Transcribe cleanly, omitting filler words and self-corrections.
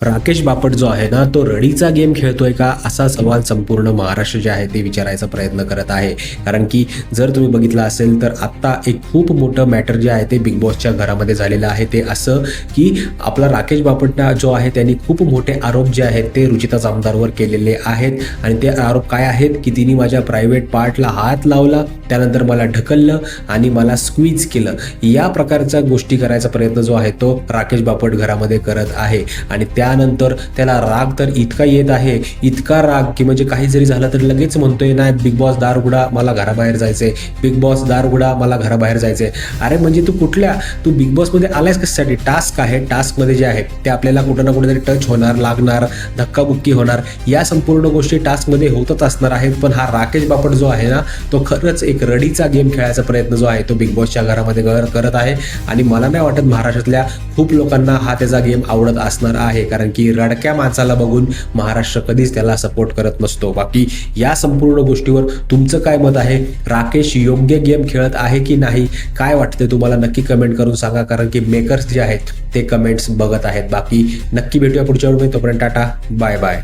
राकेश बापट जो आहे ना तो रडीचा गेम खेळतोय का असा सवाल संपूर्ण महाराष्ट्र जे आहे ते विचारायचा प्रयत्न करत आहे. कारण की जर तुम्ही बघितलं असेल तर आत्ता एक खूप मोठं मॅटर जे आहे ते बिग बॉसच्या घरामध्ये झालेलं आहे. ते असं की आपला राकेश बापट जो आहे त्यांनी खूप मोठे आरोप जे आहेत ते रुचिता जामदारवर केलेले आहेत. आणि ते आरोप काय आहेत की तिने माझ्या प्रायव्हेट पार्टला हात लावला, त्यानंतर मला ढकललं आणि मला स्क्वीज केलं. या प्रकारच्या गोष्टी करायचा प्रयत्न जो आहे तो राकेश बापट घरामध्ये करत आहे. आणि त्यानंतर त्याला राग तर इतका येत आहे, इतका राग की म्हणजे काही जरी झालं तर लगेच म्हणतोय नाही बिग बॉस दार उघडा, मला घराबाहेर जायचंय, बिग बॉस दार उघडा, मला घराबाहेर जायचंय. अरे म्हणजे तू बिग बॉसमध्ये आलायस कशासाठी? टास्क आहे, टास्कमध्ये जे आहे ते आपल्याला कुठं ना कुठेतरी टच होणार, लागणार, धक्काबुक्की होणार, या संपूर्ण गोष्टी टास्कमध्ये होतच असणार आहेत. पण हा राकेश बापट जो आहे ना तो खरंच एक रडीचा गेम खेळायचा प्रयत्न जो आहे तो बिग बॉसच्या घरामध्ये करत आहे. आणि मला नाही वाटत महाराष्ट्रातल्या खूप लोकांना हा त्याचा गेम आवडत असणार आहे, कारण की रडक्या माणसाला बघून महाराष्ट्र कधीच त्याला सपोर्ट करत नसतो. बाकी या संपूर्ण गोष्टीवर तुमचं काय मत आहे? राकेश योग्य गेम खेळत आहे की नाही? काय वाटते तुम्हाला नक्की कमेंट करून सांगा, कारण की मेकर्स जे आहेत ते कमेंट्स बघत आहेत. बाकी नक्की भेटूया पुढच्या वेळी. तोपर्यंत टाटा, बाय बाय.